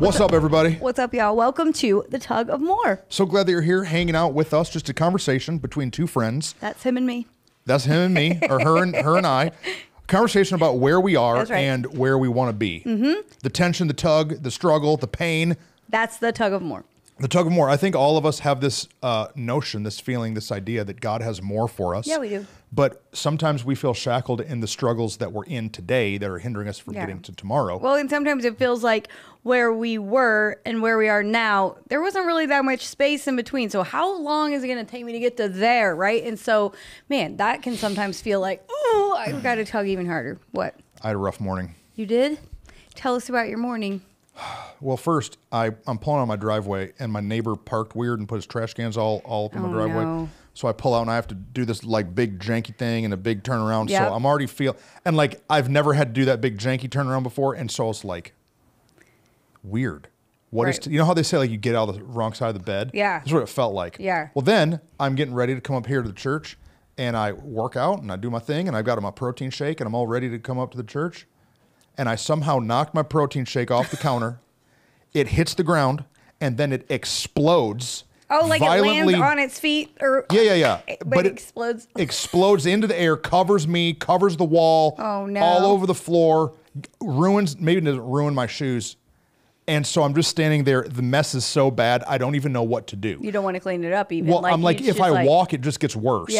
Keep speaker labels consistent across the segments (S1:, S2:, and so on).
S1: What's up, everybody?
S2: What's up, y'all? Welcome to the Tug of More.
S1: So glad that you're here hanging out with us. Just a conversation between two friends.
S2: That's him and me.
S1: That's him and me, or her and I. Conversation about where we are
S2: That's right.
S1: and where we want to be. The tension, the tug, the struggle, the pain.
S2: That's the Tug of More.
S1: The tug of more. I think all of us have this notion, this feeling, this idea that God has more for us.
S2: Yeah, we do.
S1: But sometimes we feel shackled in the struggles that we're in today that are hindering us from getting to tomorrow.
S2: Well, and sometimes it feels like where we were and where we are now, there wasn't really that much space in between. So how long is it going to take me to get to there, right? And so, man, that can sometimes feel like, oh, I've got to tug even harder. What?
S1: I had a rough morning.
S2: You did? Tell us about your morning.
S1: Well, first, I'm pulling out my driveway, and my neighbor parked weird and put his trash cans all up in my driveway.
S2: No.
S1: So I pull out, and I have to do this like big janky thing and a big turnaround.
S2: Yep.
S1: So I'm already and like I've never had to do that big janky turnaround before, and so it's like weird. What is you know how they say like you get out of the wrong side of the bed?
S2: Yeah.
S1: That's what it felt like.
S2: Yeah.
S1: Well, then I'm getting ready to come up here to the church, and I work out and I do my thing, and I've got my protein shake, and I'm all ready to come up to the church, and I somehow knocked my protein shake off the counter. It hits the ground, and then it explodes.
S2: Oh, like
S1: violently.
S2: It lands on its feet? Or
S1: Yeah.
S2: But it explodes.
S1: Explodes into the air, covers me, covers the wall.
S2: Oh, no.
S1: All over the floor. Maybe it doesn't ruin my shoes. And so I'm just standing there. The mess is so bad, I don't even know what to do.
S2: You don't want to clean it up even.
S1: Well, I'm like, if I walk, it just gets worse.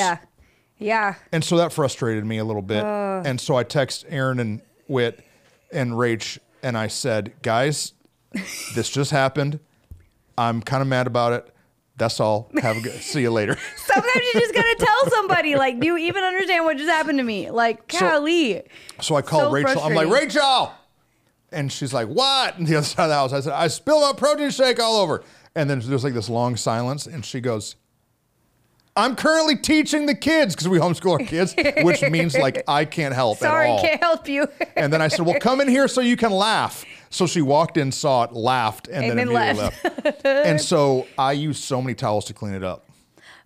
S2: Yeah.
S1: And so that frustrated me a little bit. And so I text Aaron and Whit and Rach, and I said, guys, this just happened. I'm kind of mad about it. That's all. See you later.
S2: Sometimes you just gotta tell somebody, like, do you even understand what just happened to me? Like, golly.
S1: So I called Rachel. I'm like, Rachel! And she's like, what? And the other side of the house, I said, I spilled my protein shake all over. And then there's like this long silence, and she goes, I'm currently teaching the kids, because we homeschool our kids, which means like I can't help at all.
S2: Sorry, can't help you.
S1: And then I said, well, come in here so you can laugh. So she walked in, saw it, laughed, and then immediately left. And so I used so many towels to clean it up.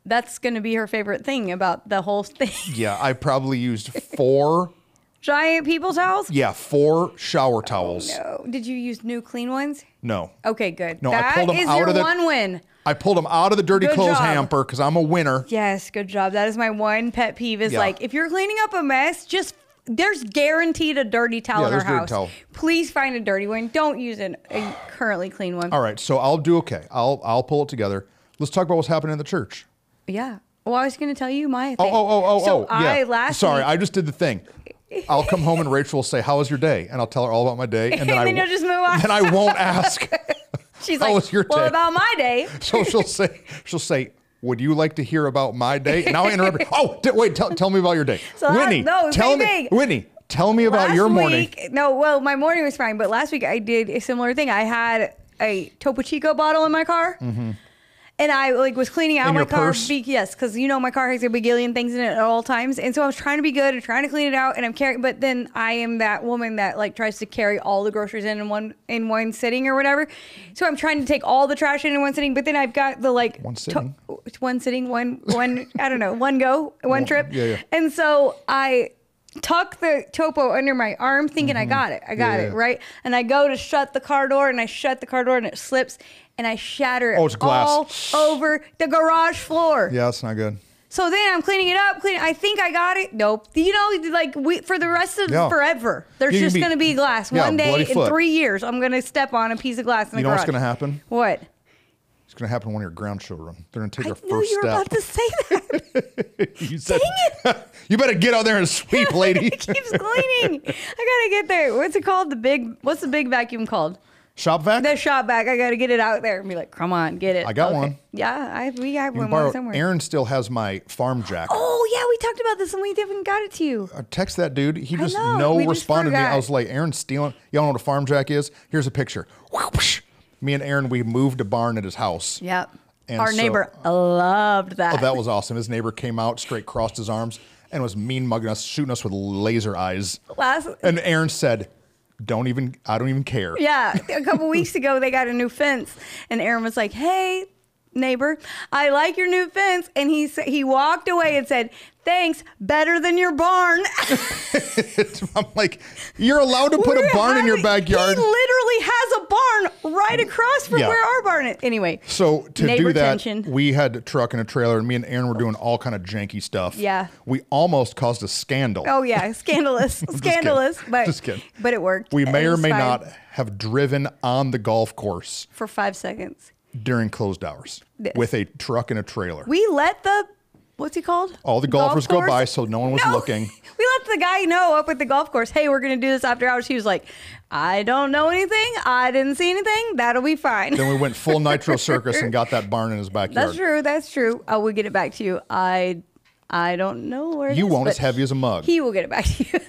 S2: That's going to be her favorite thing about the whole thing.
S1: Yeah, I probably used 4.
S2: Giant people towels?
S1: Yeah, 4 shower towels.
S2: Oh, no. Did you use new clean ones?
S1: No.
S2: Okay, good.
S1: No,
S2: that
S1: I pulled them
S2: is
S1: out
S2: your
S1: of the
S2: one win.
S1: I pulled them out of the dirty clothes hamper because I'm a winner.
S2: Yes, good job. That is my one pet peeve is like, if you're cleaning up a mess, there's guaranteed a dirty towel in our house. Please find a dirty one. Don't use a currently clean one.
S1: All right, so I'll do okay. I'll pull it together. Let's talk about what's happening in the church.
S2: Yeah. Well, I was going to tell you my thing.
S1: I just did the thing. I'll come home and Rachel will say, how was your day? And I'll tell her all about my day. And then,
S2: you'll just move on.
S1: Then I won't ask.
S2: She's
S1: how
S2: like,
S1: was your day?
S2: Well, about my day.
S1: So she'll say, would you like to hear about my day? And I'll interrupt her. Oh, wait, tell me about your day.
S2: So Whitney,
S1: tell me about your morning.
S2: My morning was fine, but last week I did a similar thing. I had a Topo Chico bottle in my car. Mm-hmm. And I was cleaning out my car. Yes, because my car has a bagillion things in it at all times. And so I was trying to be good and trying to clean it out. And I'm carrying, but then I am that woman that tries to carry all the groceries in one sitting or whatever. So I'm trying to take all the trash in one sitting. But then I've got the
S1: one sitting,
S2: one go, one trip.
S1: Yeah.
S2: And so I tuck the Topo under my arm thinking I got it. Right? And I go to shut the car door and I shut the car door and it slips. And I shatter it all over the garage floor.
S1: Yeah, that's not good.
S2: So then I'm cleaning it up. I think I got it. Nope. For the rest of forever, there's just going to be glass. One day in 3 years, I'm going to step on a piece of glass in the garage.
S1: You know what's going to happen?
S2: What?
S1: It's going to happen to one of your grandchildren. They're going to take their first
S2: step. I knew you were about to say that.
S1: You said, dang it. You better get out there and sweep, lady.
S2: It keeps cleaning. I got to get there. What's it called? What's the big vacuum called?
S1: Shop vac?
S2: The shop vac. I got to get it out there and be like, come on, get it.
S1: I got one.
S2: Yeah, we have one somewhere.
S1: Aaron still has my farm jack.
S2: Oh, yeah, we talked about this and we haven't got it to you.
S1: I text that dude. He just responded to me. I was like, Aaron's stealing. Y'all know what a farm jack is? Here's a picture. Me and Aaron, we moved a barn at his house.
S2: Yep. And our neighbor loved that.
S1: Oh, that was awesome. His neighbor came out, straight crossed his arms, and was mean mugging us, shooting us with laser eyes. And Aaron said, I don't even care.
S2: Yeah. A couple weeks ago, they got a new fence. And Aaron was like, hey, neighbor, I like your new fence. And he walked away and said, thanks, better than your barn.
S1: I'm like, you're allowed to put a barn in your backyard.
S2: He literally has a barn right across from where our barn is. Anyway.
S1: So to do that,
S2: tension.
S1: we had a truck and a trailer, and me and Aaron were doing all kind of janky stuff.
S2: Yeah.
S1: We almost caused a scandal.
S2: Oh yeah, scandalous, scandalous.
S1: Just kidding.
S2: But it worked.
S1: We may or may not have driven on the golf course
S2: for 5 seconds
S1: during closed hours with a truck and a trailer.
S2: We let what's he called?
S1: All the golfers go by, so no one was looking.
S2: We let the guy know up at the golf course, hey, we're going to do this after hours. He was like, I don't know anything. I didn't see anything. That'll be fine.
S1: Then we went full Nitro Circus and got that barn in his backyard.
S2: That's true. I will get it back to you. I don't know where it is.
S1: You won't, as heavy as a mug.
S2: He will get it back to you.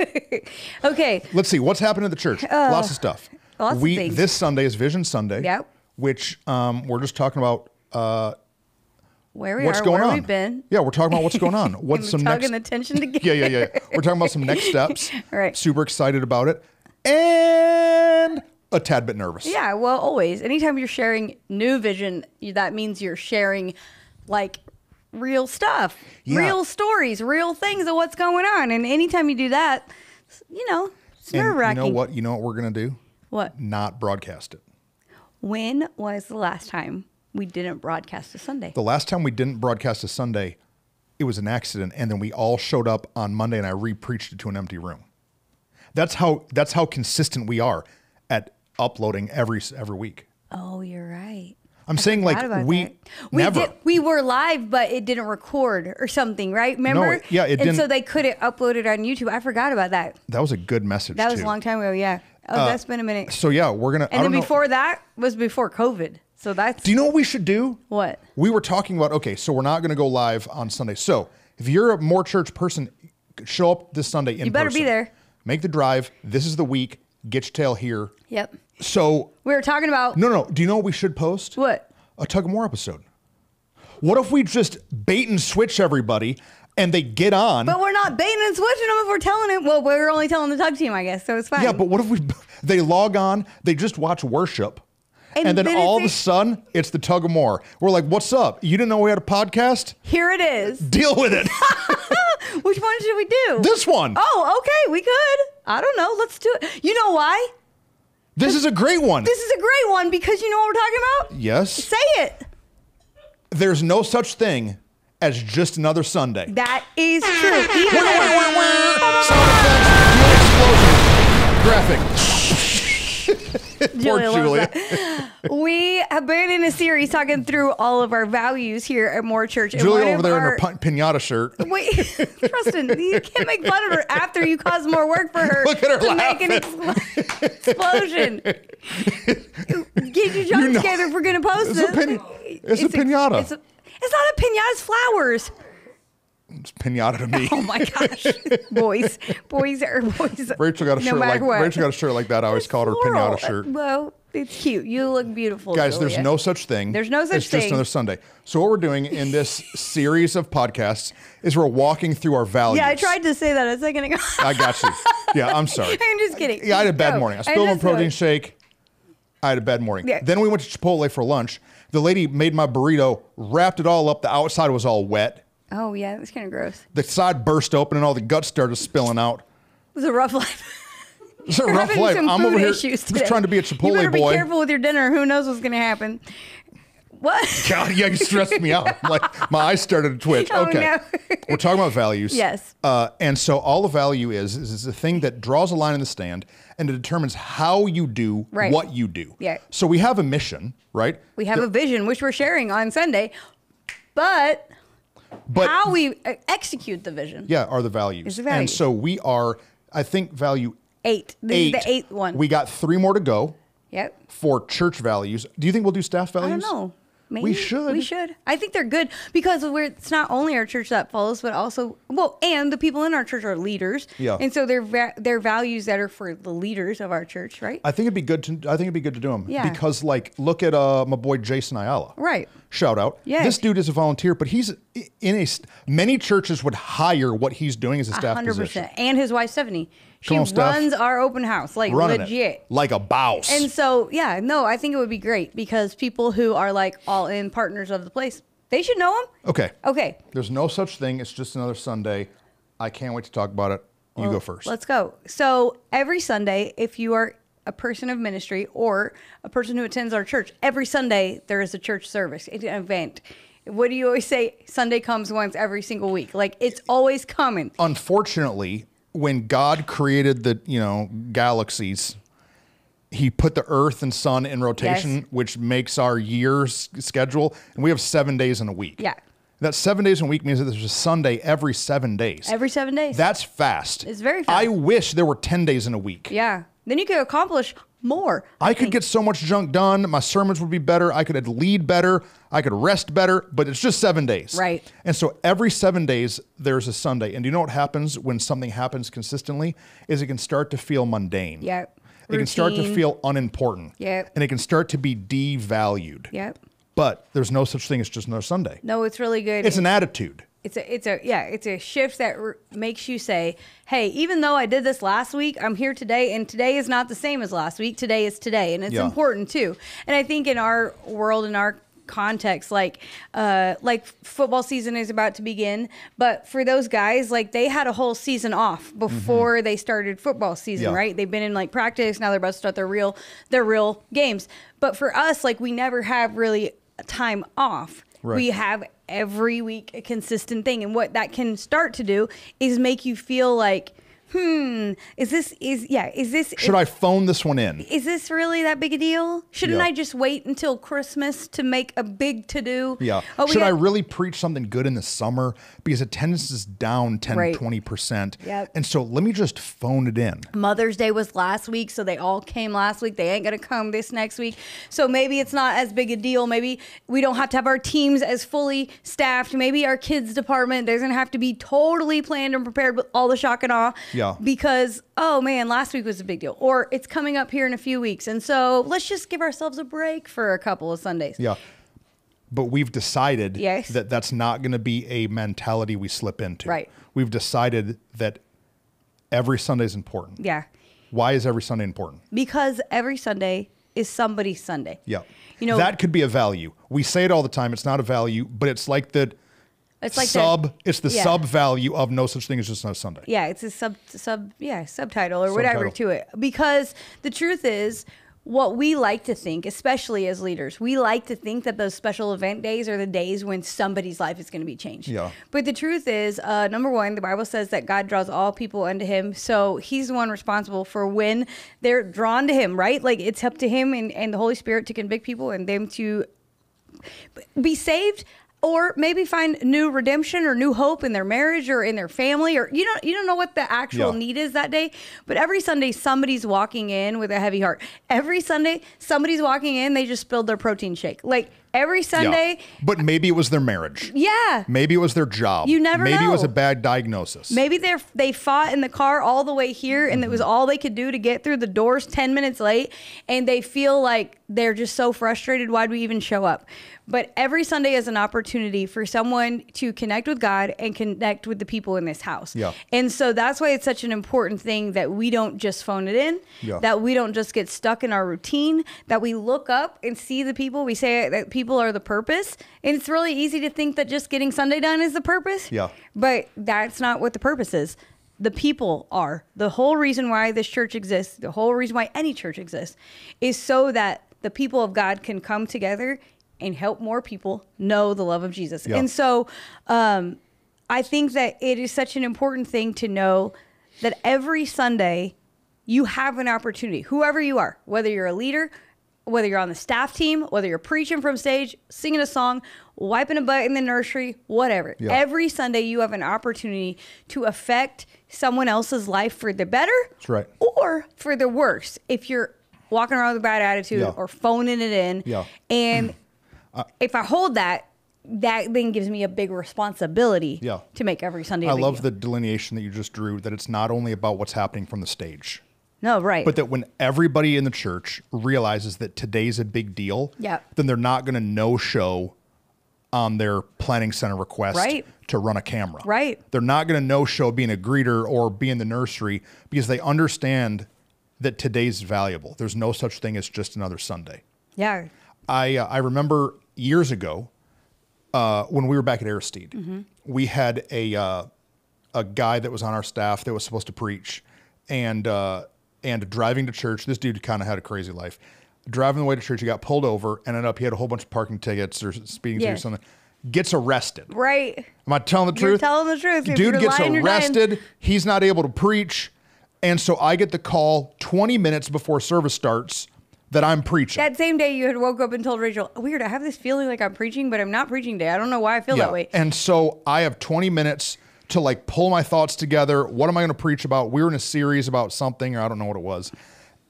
S2: Okay.
S1: Let's see, what's happening at the church? Lots of stuff.
S2: Lots of things.
S1: This Sunday is Vision Sunday.
S2: Yep.
S1: Which we're just talking about
S2: what's going on. Where we've been.
S1: Yeah, we're talking about what's going on. What's some
S2: tugging the tension together.
S1: Yeah. We're talking about some next steps.
S2: All right.
S1: Super excited about it. And a tad bit nervous.
S2: Yeah, well, always. Anytime you're sharing new vision, that means you're sharing like real stuff, real stories, real things of what's going on. And anytime you do that, it's nerve-wracking.
S1: You know what we're going to do?
S2: What?
S1: Not broadcast it.
S2: When was the last time we didn't broadcast a Sunday?
S1: The last time we didn't broadcast a Sunday, it was an accident, and then we all showed up on Monday, and I re-preached it to an empty room. That's how consistent we are at uploading every week.
S2: Oh, you're right.
S1: I'm saying like
S2: we were live, but it didn't record or something, right? Remember?
S1: No, yeah, it didn't.
S2: And so they couldn't upload it on YouTube. I forgot about that.
S1: That was a good message.
S2: That was a long time ago. Yeah. Oh, that's been a minute.
S1: So yeah, we're gonna.
S2: And then before that was before COVID. So that's.
S1: Do you know what we should do?
S2: What?
S1: We were talking about. Okay, so we're not going to go live on Sunday. So if you're a More Church person, show up this Sunday in person.
S2: You better be there.
S1: Make the drive. This is the week. Get your tail here.
S2: Yep.
S1: So
S2: we were talking about.
S1: No. Do you know what we should post?
S2: What?
S1: A Tug of More episode. What if we just bait and switch everybody? And they get on.
S2: But we're not baiting and switching them if we're telling it. Well, we're only telling the tug team, I guess, so it's fine.
S1: Yeah, but what if they log on, they just watch worship, and then all of a sudden, it's the Tug of More. We're like, what's up? You didn't know we had a podcast?
S2: Here it is.
S1: Deal with it.
S2: Which one should we do?
S1: This one.
S2: Oh, okay, we could. I don't know. Let's do it. You know why?
S1: This is a great one.
S2: This is a great one because you know what we're talking about?
S1: Yes.
S2: Say it.
S1: There's no such thing as just another Sunday.
S2: That is true.
S1: Sound effects, graphic. Poor Julia.
S2: We have been in a series talking through all of our values here at More Church.
S1: Julia over there in her pinata shirt.
S2: Wait, Preston, you can't make fun of her after you cause more work for her.
S1: Look at her
S2: to
S1: laughing.
S2: Make an explosion. Get your junk together if we're going to post it.
S1: It's a pinata.
S2: It's not a pinata, it's flowers.
S1: It's pinata to me.
S2: Oh my gosh. boys.
S1: Rachel got a shirt like that. I always called her pinata shirt.
S2: Well, it's cute. You look beautiful,
S1: guys.
S2: Julia.
S1: There's no such thing.
S2: There's no such thing.
S1: It's just another Sunday. So what we're doing in this series of podcasts is we're walking through our values.
S2: Yeah, I tried to say that a second ago.
S1: I got you. Yeah, I'm sorry.
S2: I'm just kidding.
S1: Yeah, I had a bad morning. I spilled a protein shake. I had a bad morning.
S2: Yeah.
S1: Then we went to Chipotle for lunch. The lady made my burrito, wrapped it all up. The outside was all wet.
S2: Oh, yeah, it was kind of gross.
S1: The side burst open and all the guts started spilling out.
S2: It was a rough life.
S1: It's a rough life. I'm over here just trying to be a Chipotle boy.
S2: You better be careful with your dinner. Who knows what's going to happen? What?
S1: God, yeah, you stressed me out. Like my eyes started to twitch.
S2: Oh,
S1: okay.
S2: No.
S1: We're talking about values.
S2: Yes.
S1: And so all the value is a thing that draws a line in the sand and it determines how you do what you do.
S2: Yeah.
S1: So we have a mission, right?
S2: We have a vision, which we're sharing on Sunday, but how we execute the vision.
S1: Yeah, are the values.
S2: Is the values.
S1: And so we are, I think, value
S2: 8. This is the 8th one.
S1: We got 3 more to go.
S2: Yep.
S1: For church values. Do you think we'll do staff values?
S2: I don't know. Maybe.
S1: We should.
S2: We should. I think they're good because it's not only our church that follows, but also, and the people in our church are leaders. Yeah. And so they're values that are for the leaders of our church, right?
S1: I think it'd be good to do them.
S2: Yeah.
S1: Because look at my boy Jason Ayala.
S2: Right.
S1: Shout out.
S2: Yeah.
S1: This dude is a volunteer, but he's many churches would hire what he's doing as a staff 100%. Position.
S2: And his wife Stephanie. She runs our open house, legit.
S1: Like a boss.
S2: And so, I think it would be great because people who are all in partners of the place, they should know them. Okay.
S1: There's no such thing. It's just another Sunday. I can't wait to talk about it. You go first.
S2: Let's go. So every Sunday, if you are a person of ministry or a person who attends our church, every Sunday there is a church service, an event. What do you always say? Sunday comes once every single week. Like, it's always coming.
S1: Unfortunately, when God created the, galaxies, he put the earth and sun in rotation, which makes our year's schedule. And we have 7 days in a week.
S2: Yeah.
S1: That 7 days in a week means that there's a Sunday every 7 days.
S2: Every 7 days.
S1: That's fast.
S2: It's very fast.
S1: I wish there were 10 days in a week.
S2: Yeah. Then you could accomplish more.
S1: I could get so much junk done. My sermons would be better. I could lead better. I could rest better, but it's just 7 days.
S2: Right.
S1: And so every 7 days, there's a Sunday. And do you know what happens when something happens consistently? Is it can start to feel mundane.
S2: Yep.
S1: It can start to feel unimportant.
S2: Yep.
S1: And it can start to be devalued.
S2: Yep.
S1: But there's no such thing as just another Sunday.
S2: No, it's really good.
S1: It's an attitude.
S2: It's a shift that makes you say, hey, even though I did this last week, I'm here today, and today is not the same as last week. Today is today, and it's important too. And I think in our world, in our context, like football season is about to begin, but for those guys, like, they had a whole season off before they started football season, right? They've been in like practice, now they're about to start their real games. But for us, like, we never have really time off. Right. We have every week a consistent thing. And what that can start to do is make you feel like, should
S1: I phone this one in?
S2: Is this really that big a deal? Shouldn't I just wait until Christmas to make a big to-do?
S1: Yeah. Should I really preach something good in the summer? Because attendance is down 10, 20%.
S2: Yep.
S1: And so let me just phone it in.
S2: Mother's Day was last week, so they all came last week. They ain't going to come this next week. So maybe it's not as big a deal. Maybe we don't have to have our teams as fully staffed. Maybe our kids department doesn't have to be totally planned and prepared with all the shock and awe.
S1: Yeah.
S2: Because, oh man, last week was a big deal. Or it's coming up here in a few weeks. And so let's just give ourselves a break for a couple of Sundays.
S1: Yeah. But we've decided that that's not going to be a mentality we slip into.
S2: Right.
S1: We've decided that every Sunday is important.
S2: Yeah.
S1: Why is every Sunday important?
S2: Because every Sunday is somebody's Sunday.
S1: Yeah. That could be a value. We say it all the time. It's not a value, but it's like the...
S2: It's like
S1: it's the sub value of no such thing as just another Sunday.
S2: Yeah, it's a subtitle or whatever to it. Because the truth is, what we like to think, especially as leaders, we like to think that those special event days are the days when somebody's life is going to be changed. Yeah. But the truth is, number one, the Bible says that God draws all people unto him. So he's the one responsible for when they're drawn to him, right? Like, it's up to him and the Holy Spirit to convict people and them to be saved. Or maybe find new redemption or new hope in their marriage or in their family, or you don't know what the actual need is that day. But every Sunday, somebody's walking in with a heavy heart. Every Sunday, somebody's walking in, they just spilled their protein shake. Like, every Sunday.
S1: Yeah. But maybe it was their marriage.
S2: Yeah.
S1: Maybe it was their job.
S2: You never know.
S1: Maybe it was a bad diagnosis.
S2: Maybe they fought in the car all the way here, and it was all they could do to get through the doors 10 minutes late, and they feel like they're just so frustrated. Why'd we even show up? But every Sunday is an opportunity for someone to connect with God and connect with the people in this house. Yeah. And so that's why it's such an important thing that we don't just phone it in, that we don't just get stuck in our routine, that we look up and see the people. We say that people are the purpose. And it's really easy to think that just getting Sunday done is the purpose. Yeah. But that's not what the purpose is. The people are. The whole reason why this church exists, the whole reason why any church exists, is so that the people of God can come together and help more people know the love of Jesus. Yeah. And so I think that it is such an important thing to know that every Sunday you have an opportunity, whoever you are, whether you're a leader, whether you're on the staff team, whether you're preaching from stage, singing a song, wiping a butt in the nursery, whatever. Yeah. Every Sunday you have an opportunity to affect someone else's life for the better.
S1: That's right.
S2: Or for the worse. If you're walking around with a bad attitude or phoning it in. Yeah. And if I hold that then gives me a big responsibility to make every Sunday a big
S1: love
S2: deal.
S1: The delineation that you just drew, that it's not only about what's happening from the stage.
S2: No, right.
S1: But that when everybody in the church realizes that today's a big deal, then they're not going to no-show on their planning center request to run a camera.
S2: Right.
S1: They're not going to no-show being a greeter or be in the nursery because they understand that today's valuable. There's no such thing as just another Sunday.
S2: Yeah.
S1: I remember years ago when we were back at Aristide, we had a guy that was on our staff that was supposed to preach, and and driving to church. This dude kind of had a crazy life. Driving the way to church, he got pulled over, ended up, he had a whole bunch of parking tickets or speeding tickets or something. Gets arrested.
S2: Right.
S1: Am I telling the truth?
S2: You're telling the truth.
S1: Dude gets arrested. He's not able to preach. And so I get the call 20 minutes before service starts that I'm preaching.
S2: That same day you had woke up and told Rachel, weird, I have this feeling like I'm preaching, but I'm not preaching today. I don't know why I feel that way.
S1: And so I have 20 minutes to like pull my thoughts together. What am I going to preach about? We were in a series about something, or I don't know what it was.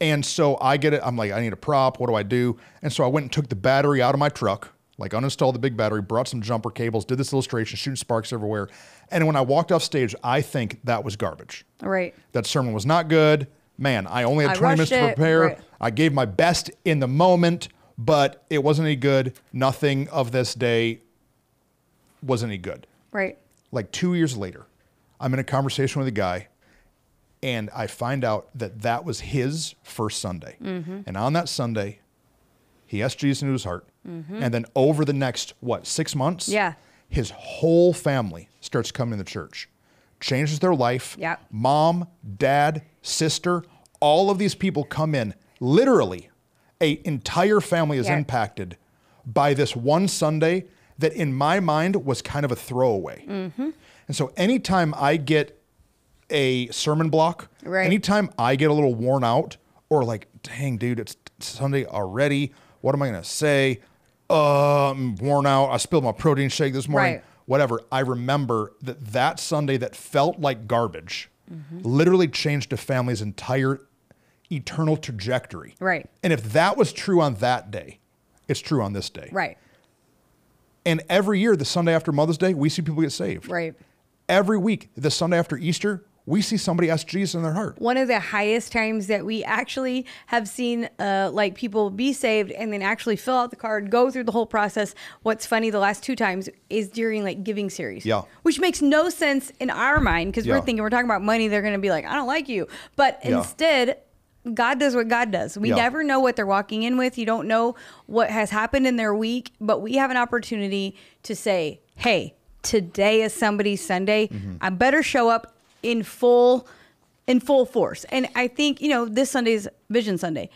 S1: And so I get it. I'm like, I need a prop. What do I do? And so I went and took the battery out of my truck, like uninstalled the big battery, brought some jumper cables, did this illustration, shooting sparks everywhere. And when I walked off stage, I think that was garbage.
S2: Right.
S1: That sermon was not good. Man, I only had 20 minutes to prepare. Right. I gave my best in the moment, but it wasn't any good. Nothing of this day was any good.
S2: Right.
S1: Like 2 years later, I'm in a conversation with a guy, and I find out that that was his first Sunday. Mm-hmm. And on that Sunday, he asked Jesus into his heart. Mm-hmm. And then over the next, 6 months?
S2: Yeah.
S1: His whole family starts coming to the church. Changes their life.
S2: Yeah.
S1: Mom, dad, sister, all of these people come in. Literally, an entire family is impacted by this one Sunday that in my mind was kind of a throwaway. Mm-hmm. And so anytime I get a sermon block, anytime I get a little worn out or like, dang, dude, it's Sunday already. What am I going to say? I'm worn out. I spilled my protein shake this morning. Whatever. I remember that Sunday that felt like garbage literally changed a family's entire eternal trajectory.
S2: Right.
S1: And if that was true on that day, it's true on this day.
S2: Right.
S1: And every year, the Sunday after Mother's Day, we see people get saved.
S2: Right.
S1: Every week, the Sunday after Easter, we see somebody ask Jesus in their heart.
S2: One of the highest times that we actually have seen like people be saved and then actually fill out the card, go through the whole process. What's funny, the last 2 times is during like giving series.
S1: Yeah.
S2: Which makes no sense in our mind because we're thinking we're talking about money. They're going to be like, I don't like you. But instead, God does what God does. We never know what they're walking in with. You don't know what has happened in their week, but we have an opportunity to say, hey, today is somebody's Sunday. I better show up in full force. And I think, this Sunday is Vision Sunday.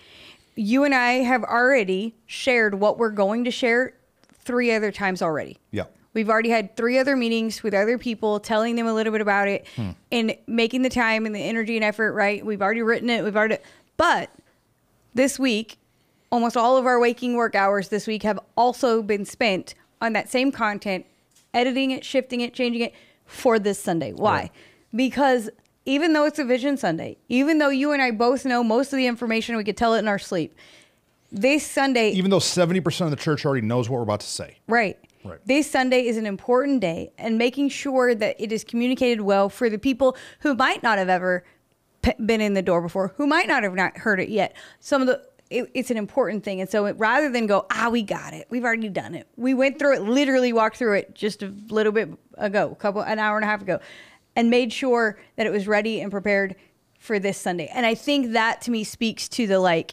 S2: You and I have already shared what we're going to share 3 other times already.
S1: Yeah.
S2: We've already had 3 other meetings with other people, telling them a little bit about it and making the time and the energy and effort, right? We've already written it. But this week, almost all of our waking work hours this week have also been spent on that same content, editing it, shifting it, changing it for this Sunday. Why? Right. Because even though it's a Vision Sunday, even though you and I both know most of the information, we could tell it in our sleep. This Sunday...
S1: Even though 70% of the church already knows what we're about to say.
S2: Right. This Sunday is an important day, and making sure that it is communicated well for the people who might not have ever been in the door before, who might not have not heard it yet. It's an important thing. And so rather than go, we got it, we've already done it. We went through it, literally walked through it just a little bit ago, an hour and a half ago, and made sure that it was ready and prepared for this Sunday. And I think that to me speaks to the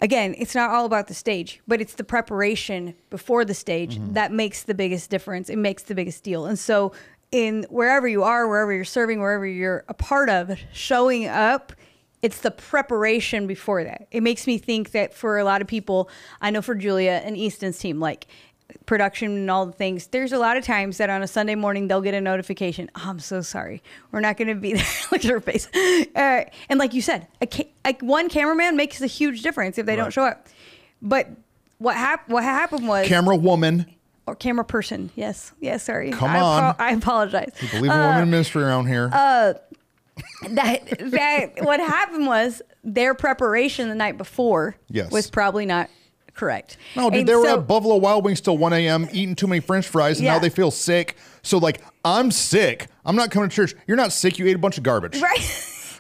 S2: again, it's not all about the stage, but it's the preparation before the stage that makes the biggest difference. It makes the biggest deal. And so in wherever you are, wherever you're serving, wherever you're a part of, showing up, it's the preparation before that. It makes me think that for a lot of people, I know for Julia and Easton's team, like production and all the things, there's a lot of times that on a Sunday morning, they'll get a notification. Oh, I'm so sorry. We're not going to be there. Look at her face. And like you said, one cameraman makes a huge difference if they don't show up. But what happened was...
S1: Camera woman.
S2: Or camera person. Yes, sorry.
S1: Come on.
S2: I apologize.
S1: We believe in women in ministry around here.
S2: That what happened was their preparation the night before was probably not correct.
S1: No, dude, they were at Buffalo Wild Wings till 1 a.m. eating too many French fries, and now they feel sick. So I'm sick. I'm not coming to church. You're not sick. You ate a bunch of garbage.
S2: Right.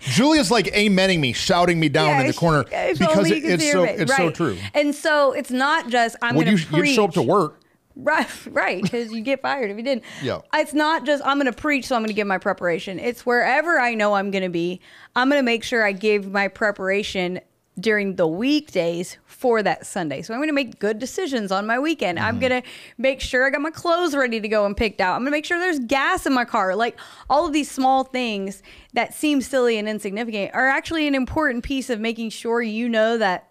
S1: Julia's amening me, shouting me down in the corner because it's so true.
S2: And so it's not just I'm going to preach.
S1: You show up to work.
S2: Right, because you get fired if you didn't.
S1: Yeah.
S2: It's not just I'm going to preach, so I'm going to give my preparation. It's wherever I know I'm going to be, I'm going to make sure I give my preparation during the weekdays for that Sunday. So I'm going to make good decisions on my weekend. I'm going to make sure I got my clothes ready to go and picked out. I'm going to make sure there's gas in my car. Like all of these small things that seem silly and insignificant are actually an important piece of making sure you know that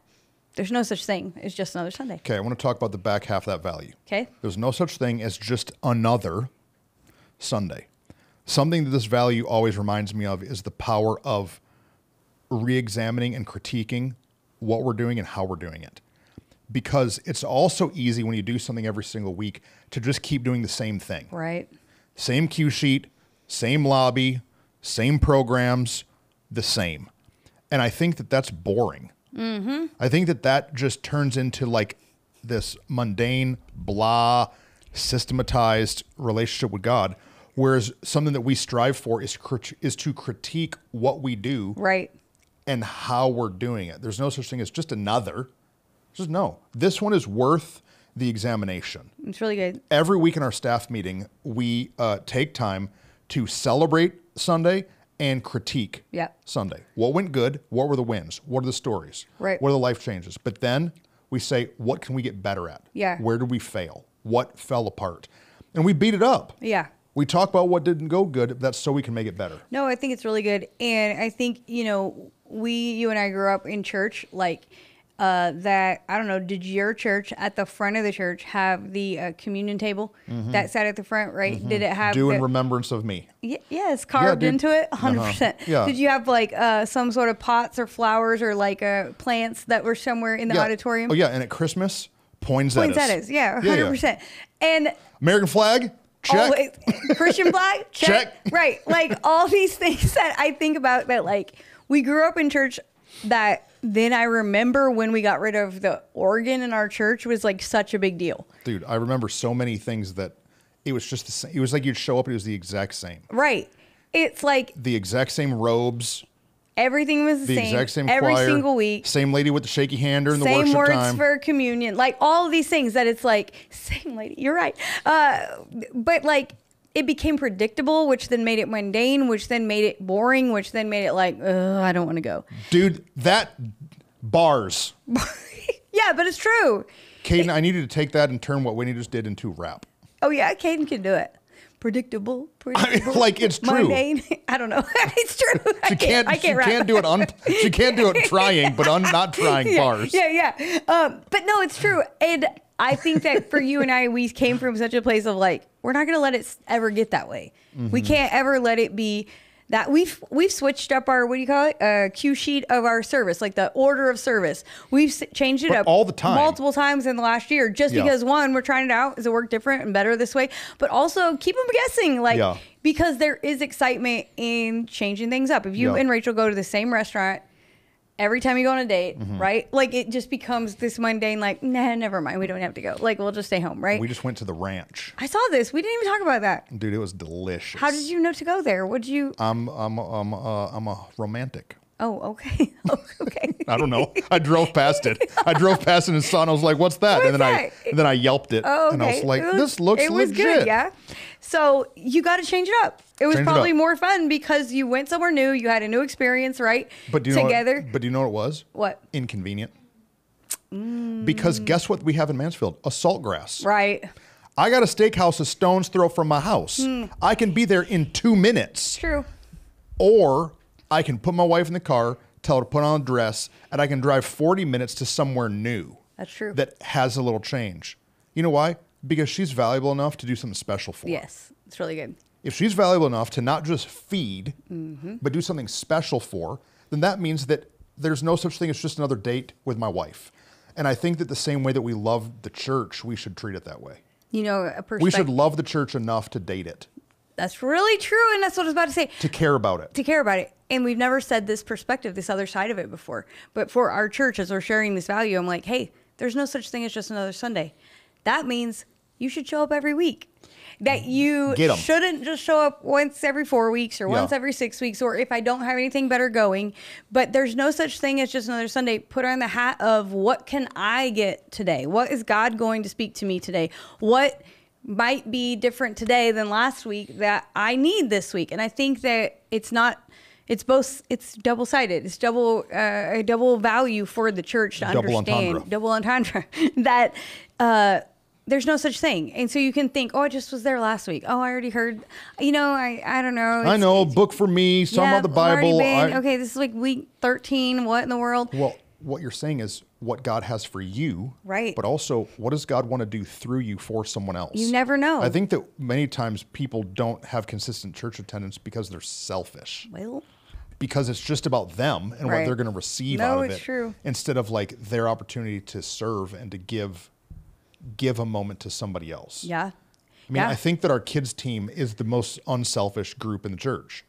S2: there's no such thing as just another Sunday.
S1: Okay, I want to talk about the back half of that value.
S2: Okay.
S1: There's no such thing as just another Sunday. Something that this value always reminds me of is the power of re-examining and critiquing what we're doing and how we're doing it. Because it's also easy when you do something every single week to just keep doing the same thing.
S2: Right.
S1: Same cue sheet, same lobby, same programs, the same. And I think that that's boring. Mm-hmm. I think that that just turns into like this mundane, blah, systematized relationship with God. Whereas something that we strive for is to critique what we do.
S2: Right.
S1: And how we're doing it. There's no such thing as just another. Just no. This one is worth the examination.
S2: It's really good.
S1: Every week in our staff meeting, we take time to celebrate Sunday and critique Sunday. What went good? What were the wins? What are the stories?
S2: Right.
S1: What are the life changes? But then we say, what can we get better at?
S2: Yeah.
S1: Where did we fail? What fell apart? And we beat it up.
S2: Yeah.
S1: We talk about what didn't go good. That's so we can make it better.
S2: No, I think it's really good. And I think, you and I grew up in church, like that, I don't know, did your church at the front of the church have the communion table that sat at the front, right? Mm-hmm. Did it have
S1: in remembrance of me?
S2: Yes, carved into it, 100%.
S1: Yeah.
S2: Did you have like some sort of pots or flowers or like plants that were somewhere in the auditorium?
S1: Oh, yeah. And at Christmas, poinsettias.
S2: Poinsettias, 100%. And
S1: American flag? Check.
S2: Always, Christian flag? Check. Right. Like all these things that I think about that like we grew up in church that then I remember when we got rid of the organ in our church was like such a big deal.
S1: Dude, I remember so many things that it was just the same. It was like you'd show up and it was the exact same.
S2: Right. It's like
S1: the exact same robes.
S2: Everything was the same.
S1: Exact same
S2: every
S1: choir,
S2: single week.
S1: Same lady with the shaky hand during the worship
S2: Same words
S1: time.
S2: for communion. Like all of these things that it's like, same lady, you're right. But like it became predictable, which then made it mundane, which then made it boring, which then made it like, I don't want to go.
S1: Dude, that bars.
S2: Yeah, but it's true.
S1: Caden, I needed to take that and turn what Winnie just did into rap.
S2: Oh yeah, Caden can do it. Predictable.
S1: Like it's true.
S2: Mundane. I don't know. It's true. I can't
S1: do it. She can't do it trying, but not trying bars.
S2: Yeah. But no, it's true. And I think that for you and I, we came from such a place of like, we're not going to let it ever get that way. Mm-hmm. We can't ever let it be that we've switched up our, what do you call it? Cue sheet of our service, like the order of service. We've changed it up
S1: all the time,
S2: multiple times in the last year, just because one, we're trying it out. Does it work different and better this way? But also keep them guessing, because there is excitement in changing things up. If you and Rachel go to the same restaurant every time you go on a date, right? Like it just becomes this mundane, like, nah, never mind. We don't have to go. Like, we'll just stay home, right?
S1: We just went to the ranch.
S2: I saw this. We didn't even talk about that.
S1: Dude, it was delicious.
S2: How did you know to go there? What'd you?
S1: I'm a romantic.
S2: Oh, okay. Okay.
S1: I don't know. I drove past it. And saw it and I was like, what's that? And then I yelped it.
S2: Oh, okay.
S1: And I was like, this looks legit.
S2: It was good, yeah. So you got to change it up. It was probably more fun because you went somewhere new. You had a new experience, right?
S1: But do you
S2: together.
S1: But do you know what it was?
S2: What?
S1: Inconvenient. Because guess what we have in Mansfield? A salt grass.
S2: Right.
S1: I got a steakhouse a stone's throw from my house. I can be there in 2 minutes.
S2: True.
S1: Or I can put my wife in the car, tell her to put on a dress, and I can drive 40 minutes to somewhere new.
S2: That's true.
S1: That has a little change. You know why? Because she's valuable enough to do something special for.
S2: Yes, it's really good.
S1: If she's valuable enough to not just feed, but do something special for, then that means that there's no such thing as just another date with my wife. And I think that the same way that we love the church, we should treat it that way.
S2: You know,
S1: we should love the church enough to date it.
S2: That's really true, and that's what I was about to say.
S1: To care about it.
S2: To care about it. And we've never said this perspective, this other side of it before. But for our church, as we're sharing this value, I'm like, hey, there's no such thing as just another Sunday. That means you should show up every week. That you shouldn't just show up once every 4 weeks or once every 6 weeks, or if I don't have anything better going. But there's no such thing as just another Sunday. Put on the hat of what can I get today? What is God going to speak to me today? What might be different today than last week that I need this week? And I think that it's not It's both. It's double-sided. It's a double value for the church to understand. Double entendre. That there's no such thing. And so you can think, oh, I just was there last week. Oh, I already heard. I don't know.
S1: I know. Book for me. Some of the Bible.
S2: Okay, this is like week 13. What in the world?
S1: Well, what you're saying is what God has for you.
S2: Right.
S1: But also, what does God want to do through you for someone else?
S2: You never know.
S1: I think that many times people don't have consistent church attendance because they're selfish.
S2: Well,
S1: because it's just about them and what they're going to receive out of it. No, it's
S2: true.
S1: Instead of like their opportunity to serve and to give a moment to somebody else.
S2: Yeah.
S1: I mean, I think that our kids team is the most unselfish group in the church.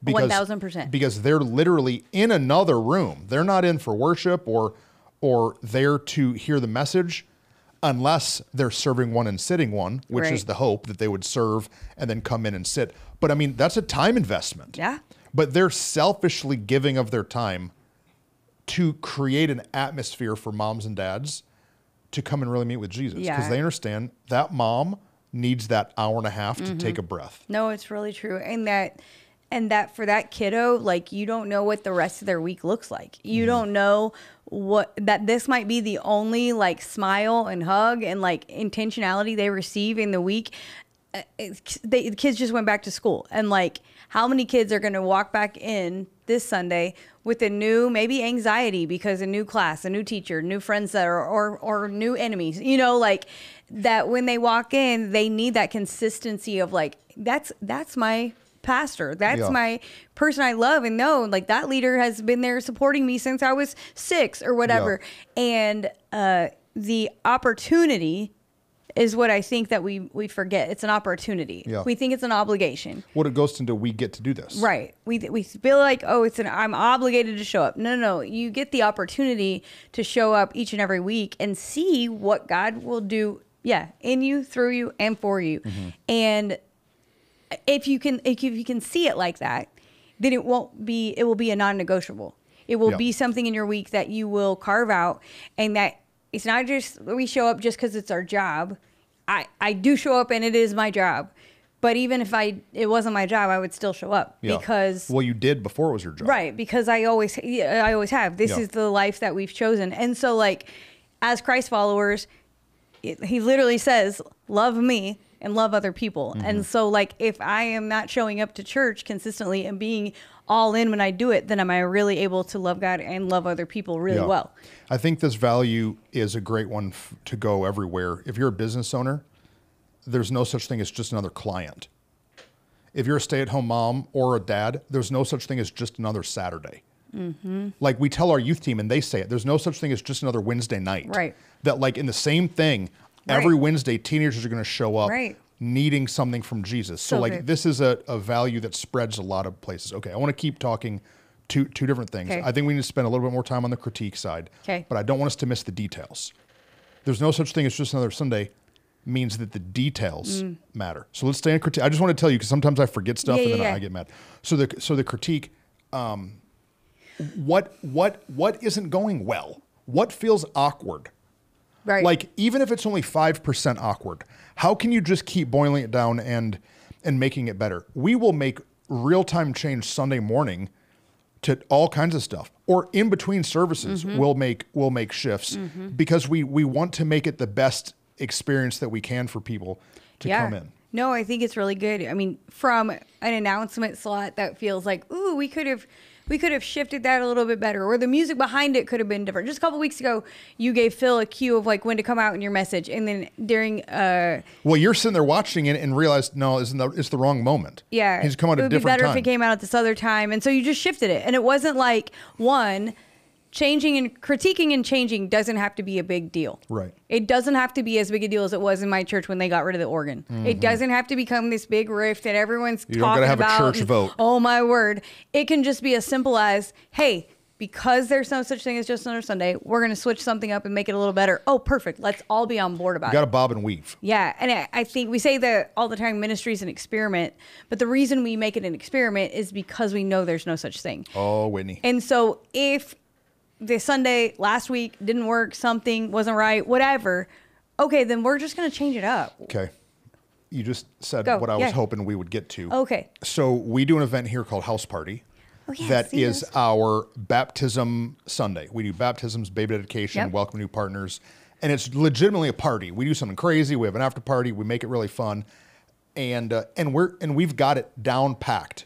S1: Because,
S2: 1,000%.
S1: Because they're literally in another room. They're not in for worship or there to hear the message unless they're serving one and sitting one, which is the hope that they would serve and then come in and sit. But I mean, that's a time investment.
S2: Yeah.
S1: But they're selfishly giving of their time to create an atmosphere for moms and dads to come and really meet with Jesus. Because they understand that mom needs that hour and a half to take a breath.
S2: No, it's really true. And that for that kiddo, like, you don't know what the rest of their week looks like. You don't know that this might be the only like smile and hug and like intentionality they receive in the week. The kids just went back to school, and like, how many kids are going to walk back in this Sunday with a new, maybe anxiety because a new class, a new teacher, new friends that are, or new enemies, like that when they walk in, they need that consistency of like, that's my pastor. That's my person I love and know. Like, that leader has been there supporting me since I was 6 or whatever. And the opportunity is what I think that we forget. It's an opportunity. Yeah. We think it's an obligation.
S1: What it goes into, we get to do this.
S2: Right. We feel like, oh, I'm obligated to show up. No. You get the opportunity to show up each and every week and see what God will do. Yeah, in you, through you, and for you. Mm-hmm. And if you can see it like that, then it will be a non-negotiable. It will be something in your week that you will carve out, and that it's not just we show up just because it's our job. I do show up, and it is my job. But even if it wasn't my job, I would still show up because
S1: you did before it was your job,
S2: right? Because I always have. This is the life that we've chosen, and so like as Christ followers, he literally says, "Love me and love other people." Mm-hmm. And so like, if I am not showing up to church consistently and being all in when I do it, then am I really able to love God and love other people really well?
S1: I think this value is a great one to go everywhere. If you're a business owner, there's no such thing as just another client. If you're a stay-at-home mom or a dad, there's no such thing as just another Saturday. Mm-hmm. Like we tell our youth team, and they say it, there's no such thing as just another Wednesday night.
S2: Right.
S1: That like in the same thing, every Wednesday, teenagers are going to show up needing something from Jesus. So like this is a value that spreads a lot of places. Okay, I want to keep talking two different things. Okay. I think we need to spend a little bit more time on the critique side.
S2: Okay.
S1: But I don't want us to miss the details. There's no such thing as just another Sunday means that the details matter. So let's stay on critique. I just want to tell you, because sometimes I forget stuff and then I get mad. So the critique, what isn't going well? What feels awkward?
S2: Right.
S1: Like, even if it's only 5% awkward, how can you just keep boiling it down and making it better? We will make real-time change Sunday morning to all kinds of stuff. Or in between services, we'll make shifts because we want to make it the best experience that we can for people to come in.
S2: No, I think it's really good. I mean, from an announcement slot that feels like, ooh, we could have shifted that a little bit better, or the music behind it could have been different. Just a couple weeks ago, you gave Phil a cue of like when to come out in your message, and then during
S1: well, you're sitting there watching it and realized, no, it's the wrong moment.
S2: Yeah,
S1: he's come out at a different time. It would be better
S2: if it came out at this other time, and so you just shifted it, and it wasn't like changing and critiquing and changing doesn't have to be a big deal.
S1: Right.
S2: It doesn't have to be as big a deal as it was in my church when they got rid of the organ. It doesn't have to become this big rift that everyone's talking about. You don't gotta have a church vote. Oh my word. It can just be as simple as, hey, because there's no such thing as just another Sunday, we're going to switch something up and make it a little better. Oh, perfect. Let's all be on board about it.
S1: You got to bob and weave.
S2: Yeah. And I think we say that all the time, ministry is an experiment. But the reason we make it an experiment is because we know there's no such thing.
S1: Oh, Whitney.
S2: And so if the Sunday last week didn't work, something wasn't right, whatever, okay, then we're just going to change it up.
S1: Okay. You just said what I was hoping we would get to.
S2: Okay.
S1: So we do an event here called House Party. that is our baptism Sunday. We do baptisms, baby dedication, welcome new partners, and it's legitimately a party. We do something crazy. We have an after party. We make it really fun, and we've got it down packed.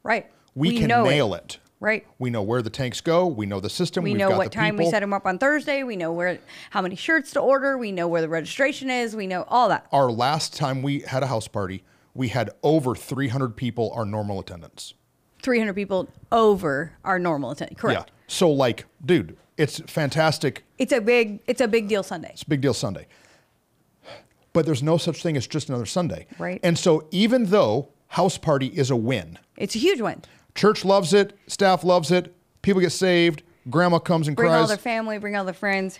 S2: Right.
S1: We can nail it.
S2: Right.
S1: We know where the tanks go. We know the system.
S2: We know what time we set them up on Thursday. We know how many shirts to order. We know where the registration is. We know all that.
S1: Our last time we had a house party, we had over 300 people, our normal attendance.
S2: 300 people over our normal attendance. Correct.
S1: Yeah. So like, dude, it's fantastic.
S2: It's a big deal Sunday.
S1: It's a big deal Sunday. But there's no such thing as just another Sunday.
S2: Right.
S1: And so even though house party is a win.
S2: It's a huge win.
S1: Church loves it. Staff loves it. People get saved. Grandma comes and cries.
S2: Bring all their family. Bring all their friends.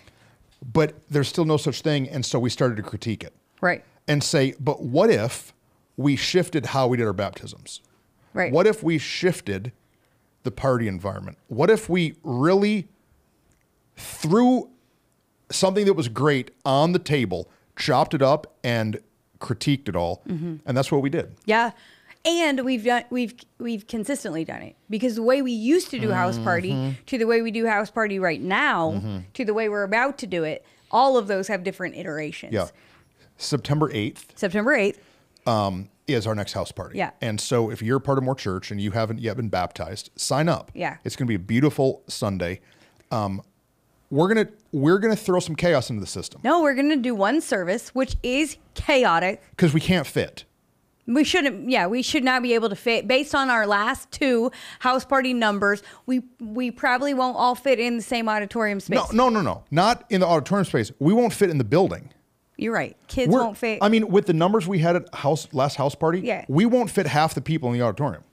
S1: But there's still no such thing. And so we started to critique it.
S2: Right.
S1: And say, but what if we shifted how we did our baptisms?
S2: Right.
S1: What if we shifted the party environment? What if we really threw something that was great on the table, chopped it up, and critiqued it all? Mm-hmm. And that's what we did.
S2: Yeah. And we've consistently done it, because the way we used to do house party to the way we do house party right now to the way we're about to do it, all of those have different iterations.
S1: Yeah. September 8th is our next house party.
S2: Yeah.
S1: And so if you're part of More Church and you haven't yet been baptized, sign up.
S2: Yeah.
S1: It's going to be a beautiful Sunday. We're gonna throw some chaos into the system.
S2: No, we're gonna do one service, which is chaotic
S1: because we can't fit.
S2: We shouldn't. Yeah, we should not be able to fit. Based on our last two house party numbers, we probably won't all fit in the same auditorium space.
S1: No. Not in the auditorium space. We won't fit in the building.
S2: You're right. Kids won't fit.
S1: I mean, with the numbers we had at last house party, we won't fit half the people in the auditorium.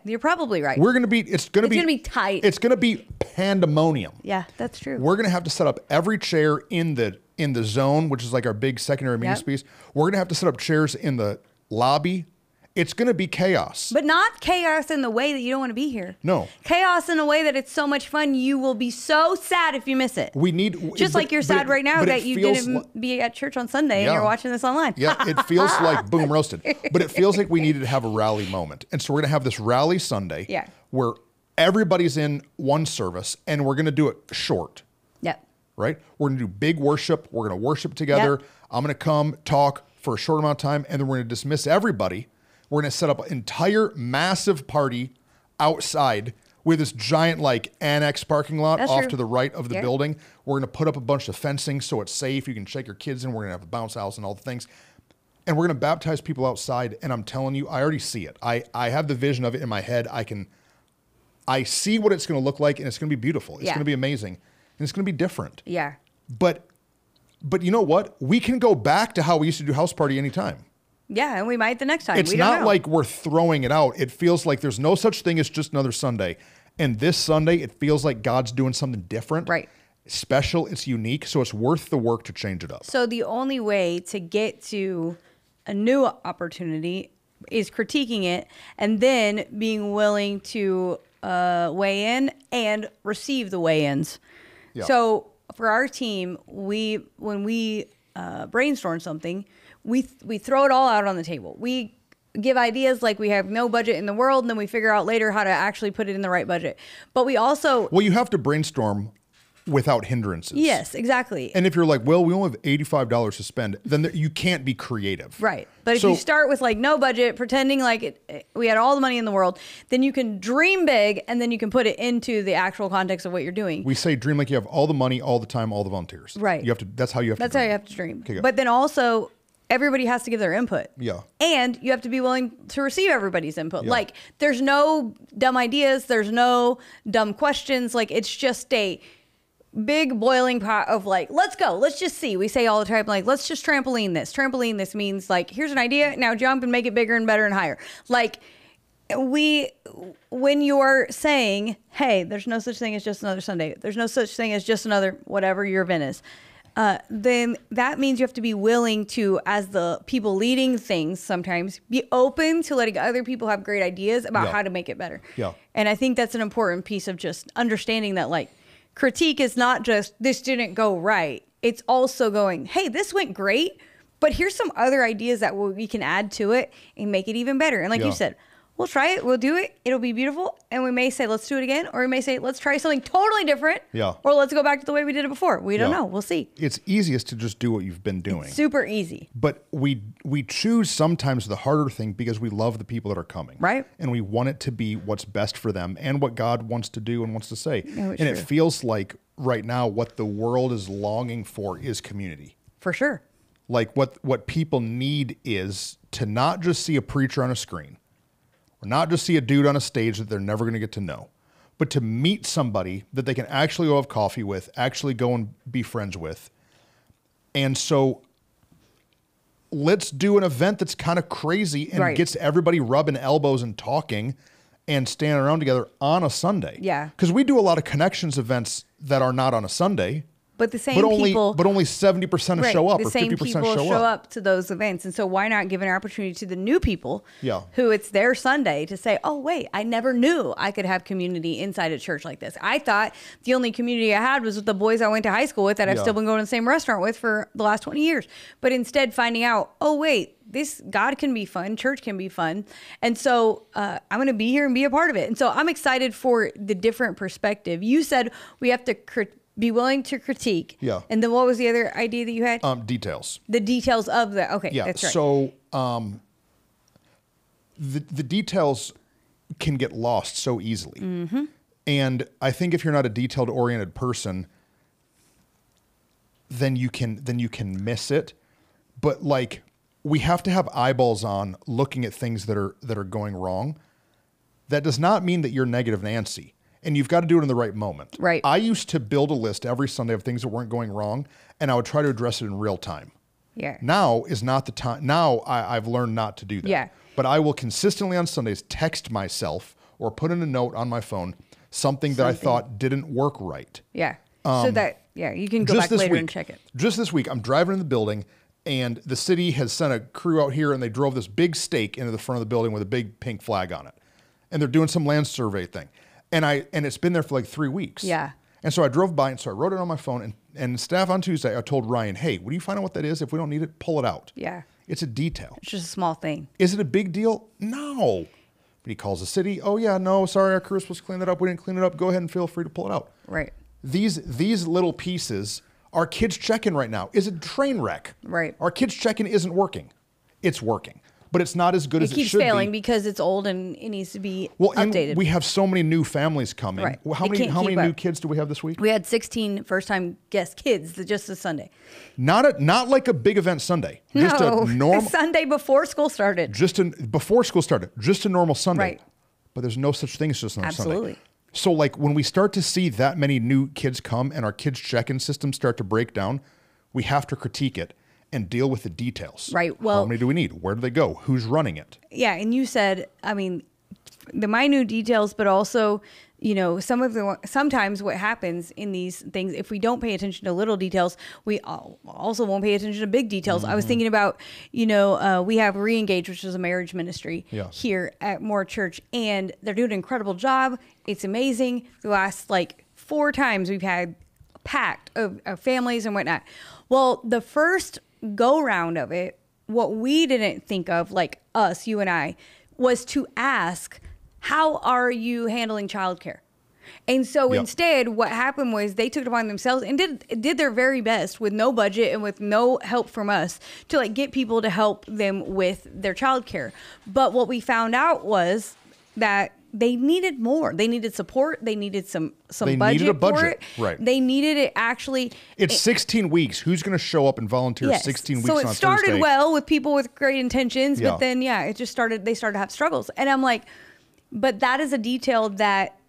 S2: You're probably right.
S1: It's gonna be
S2: tight.
S1: It's gonna be pandemonium.
S2: Yeah, that's true.
S1: We're gonna have to set up every chair in the zone, which is like our big secondary meeting space. We're gonna have to set up chairs in the lobby. It's going to be chaos.
S2: But not chaos in the way that you don't want to be here.
S1: No.
S2: Chaos in a way that it's so much fun, you will be so sad if you miss it. Like you're sad right now that you didn't be at church on Sunday and you're watching this online.
S1: Yeah, it feels like boom roasted. But it feels like we needed to have a rally moment. And so we're going to have this rally Sunday where everybody's in one service and we're going to do it short.
S2: Yep.
S1: Right? We're going to do big worship. We're going to worship together. Yep. I'm going to come talk for a short amount of time, and then we're going to dismiss everybody. We're going to set up an entire massive party outside with this giant like annex parking lot off to the right of the building. We're going to put up a bunch of fencing so it's safe. You can check your kids in. We're going to have a bounce house and all the things. And we're going to baptize people outside. And I'm telling you, I already see it. I have the vision of it in my head. I see what it's going to look like, and it's going to be beautiful. It's going to be amazing. And it's going to be different.
S2: Yeah.
S1: But you know what? We can go back to how we used to do house party anytime.
S2: Yeah, and we might the next time.
S1: It's not like we're throwing it out. It feels like there's no such thing as just another Sunday. And this Sunday, it feels like God's doing something different.
S2: Right.
S1: Special, it's unique, so it's worth the work to change it up.
S2: So the only way to get to a new opportunity is critiquing it and then being willing to weigh in and receive the weigh-ins. Yeah. So for our team, when we brainstorm something, we throw it all out on the table. We give ideas like we have no budget in the world, and then we figure out later how to actually put it in the right budget. But we also...
S1: Well, you have to brainstorm without hindrances.
S2: Yes, exactly.
S1: And if you're like, well, we only have $85 to spend, then you can't be creative.
S2: Right. But if you start with like no budget, pretending like we had all the money in the world, then you can dream big, and then you can put it into the actual context of what you're doing.
S1: We say dream like you have all the money, all the time, all the volunteers.
S2: Right.
S1: That's how you have to dream.
S2: That's how you have to dream. Okay, but then also... everybody has to give their input.
S1: Yeah.
S2: And you have to be willing to receive everybody's input. Yeah. Like, there's no dumb ideas. There's no dumb questions. Like, it's just a big boiling pot of like, let's go. Let's just see. We say all the time, like, let's just trampoline this. Trampoline this means like, here's an idea. Now jump and make it bigger and better and higher. Like, when you're saying, hey, there's no such thing as just another Sunday. There's no such thing as just another whatever your event is. Then that means you have to be willing to, as the people leading things sometimes, be open to letting other people have great ideas about how to make it better.
S1: Yeah.
S2: And I think that's an important piece of just understanding that, like, critique is not just, this didn't go right. It's also going, hey, this went great, but here's some other ideas that we can add to it and make it even better. And like you said, we'll try it. We'll do it. It'll be beautiful. And we may say, let's do it again. Or we may say, let's try something totally different.
S1: Yeah.
S2: Or let's go back to the way we did it before. We don't know. We'll see.
S1: It's easiest to just do what you've been doing.
S2: It's super easy.
S1: But we choose sometimes the harder thing because we love the people that are coming.
S2: Right.
S1: And we want it to be what's best for them and what God wants to do and wants to say.
S2: No,
S1: and it feels like right now what the world is longing for is community.
S2: For sure.
S1: Like what people need is to not just see a preacher on a screen. Or not just see a dude on a stage that they're never going to get to know, but to meet somebody that they can actually go have coffee with, actually go and be friends with. And so let's do an event that's kind of crazy and gets everybody rubbing elbows and talking and standing around together on a Sunday.
S2: Yeah.
S1: Because we do a lot of connections events that are not on a Sunday.
S2: But the same
S1: people, but only 70% show up, or 50% show up.
S2: The same people show up to those events, and so why not give an opportunity to the new people, who it's their Sunday, to say, "Oh, wait, I never knew I could have community inside a church like this. I thought the only community I had was with the boys I went to high school with that I've still been going to the same restaurant with for the last 20 years." But instead, finding out, oh wait, this God can be fun, church can be fun, and so I'm going to be here and be a part of it. And so I'm excited for the different perspective. You said we have to be willing to critique.
S1: Yeah.
S2: And then what was the other idea that you had?
S1: Details.
S2: The details of the, okay, that's right.
S1: So the details can get lost so easily. Mm-hmm. And I think if you're not a detailed oriented person, then you can miss it. But like, we have to have eyeballs on looking at things that are going wrong. That does not mean that you're negative Nancy. And you've got to do it in the right moment.
S2: Right.
S1: I used to build a list every Sunday of things that weren't going wrong, and I would try to address it in real time.
S2: Yeah.
S1: Now is not the time. Now I've learned not to do that.
S2: Yeah.
S1: But I will consistently on Sundays text myself or put in a note on my phone something that I thought didn't work right.
S2: Yeah. So that, you can go back later and check it.
S1: Just this week, I'm driving in the building, and the city has sent a crew out here, and they drove this big stake into the front of the building with a big pink flag on it. And they're doing some land survey thing. And it's been there for like 3 weeks.
S2: Yeah.
S1: And so I drove by, and so I wrote it on my phone, and staff on Tuesday, I told Ryan, hey, will you find out what that is? If we don't need it, pull it out.
S2: Yeah.
S1: It's a detail.
S2: It's just a small thing.
S1: Is it a big deal? No. But he calls the city. Oh yeah, no, sorry, our crew was supposed to clean that up. We didn't clean it up. Go ahead and feel free to pull it out.
S2: Right.
S1: These little pieces, our kids check-in right now is a train wreck.
S2: Right.
S1: Our kids check-in isn't working. It's working. But it's not as good as it should be.
S2: It keeps failing because it's old and it needs to be updated.
S1: And we have so many new families coming.
S2: Right.
S1: How many new kids do we have this week?
S2: We had 16 first-time guest kids just this Sunday.
S1: Not like a big event Sunday. Just
S2: no,
S1: a normal
S2: Sunday before school started.
S1: Before school started. Just a normal Sunday.
S2: Right.
S1: But there's no such thing as just another Sunday.
S2: Absolutely.
S1: So like when we start to see that many new kids come and our kids' check-in systems start to break down, we have to critique it and deal with the details.
S2: Right. Well,
S1: how many do we need? Where do they go? Who's running it?
S2: Yeah. And you said, I mean, the minute details, but also, sometimes what happens in these things, if we don't pay attention to little details, we also won't pay attention to big details. Mm-hmm. I was thinking about, we have Reengage, which is a marriage ministry here at Moore Church, and they're doing an incredible job. It's amazing. The last 4 times we've had packed of families and whatnot. Well, the first go round of it, what we didn't think of, like us, you and I, was to ask, how are you handling childcare? And so instead, what happened was they took it upon themselves and did their very best with no budget and with no help from us to get people to help them with their childcare. But what we found out was that they needed more. They needed support. They needed some budget. They needed a budget for it.
S1: Right.
S2: They needed it actually.
S1: It's 16 weeks. Who's going to show up and volunteer 16 weeks on Thursday?
S2: So it started well with people with great intentions, but then it just started. They started to have struggles, and I'm like, but that is a detail that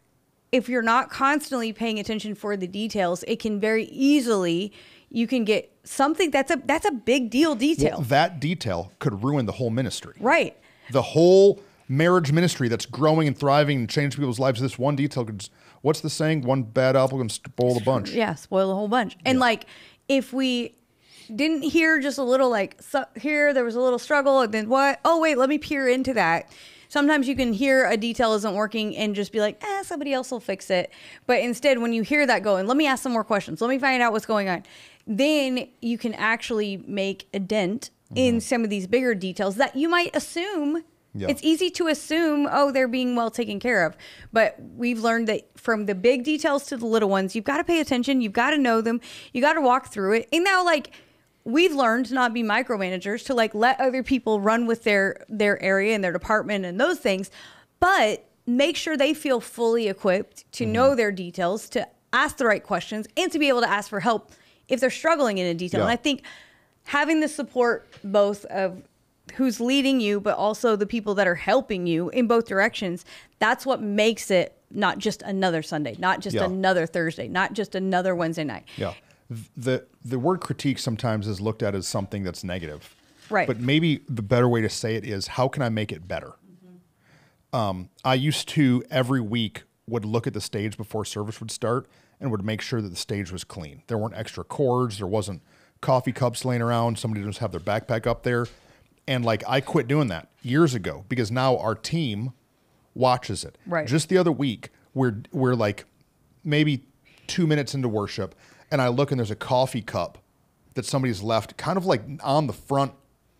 S2: if you're not constantly paying attention for the details, it can very easily. You can get something that's a big deal detail.
S1: Well, that detail could ruin the whole ministry.
S2: Right.
S1: The whole marriage ministry that's growing and thriving and changing people's lives. This one detail could, what's the saying? One bad apple can spoil the bunch.
S2: Yeah, spoil the whole bunch. And if we didn't hear just a little here, there was a little struggle, and then what? Oh, wait, let me peer into that. Sometimes you can hear a detail isn't working and just be like, somebody else will fix it. But instead, when you hear that going, let me ask some more questions. Let me find out what's going on. Then you can actually make a dent in some of these bigger details that you might assume
S1: Yeah.
S2: It's easy to assume, oh, they're being well taken care of. But we've learned that from the big details to the little ones, you've got to pay attention. You've got to know them. You got to walk through it. And now, like, we've learned to not be micromanagers, to like let other people run with their area and their department and those things, but make sure they feel fully equipped to know their details, to ask the right questions, and to be able to ask for help if they're struggling in a detail.
S1: Yeah.
S2: And I think having the support both of who's leading you, but also the people that are helping you in both directions, that's what makes it not just another Sunday, not just another Thursday, not just another Wednesday night.
S1: Yeah. The word critique sometimes is looked at as something that's negative.
S2: Right.
S1: But maybe the better way to say it is, how can I make it better? I used to, every week, would look at the stage before service would start and would make sure that the stage was clean. There weren't extra cords. There wasn't coffee cups laying around. Somebody didn't have their backpack up there. And like, I quit doing that years ago because now our team watches it.
S2: Right.
S1: Just the other week, we're like maybe 2 minutes into worship, and I look and there's a coffee cup that somebody's left kind of like on the front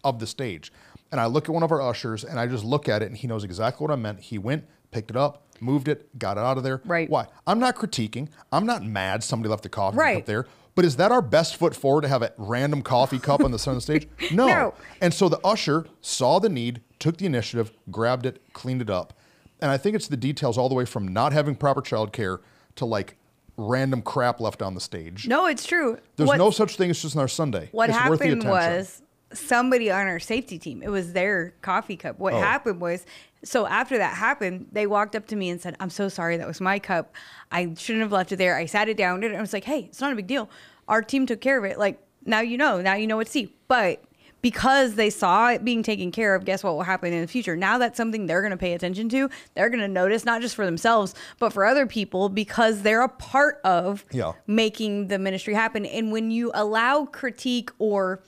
S1: of the stage. And I look at one of our ushers and I just look at it and he knows exactly what I meant. He went, picked it up, moved it, got it out of there.
S2: Right.
S1: Why? I'm not critiquing. I'm not mad somebody left the coffee
S2: Right.
S1: cup there. But is that our best foot forward to have a random coffee cup on the center of the stage? No.
S2: No.
S1: And so the usher saw the need, took the initiative, grabbed it, cleaned it up. And I think it's the details all the way from not having proper childcare to like random crap left on the stage.
S2: No, it's true.
S1: There's no such thing as just another Sunday.
S2: What
S1: it's worth the
S2: happened
S1: attention.
S2: was somebody on our safety team, it was their coffee cup. What happened was, so after that happened, they walked up to me and said, I'm so sorry, that was my cup. I shouldn't have left it there. I sat it down and I was like, hey, it's not a big deal. Our team took care of it. Like, now you know what to see. But because they saw it being taken care of, guess what will happen in the future? Now that's something they're going to pay attention to. They're going to notice, not just for themselves, but for other people, because they're a part of making the ministry happen. And when you allow critique or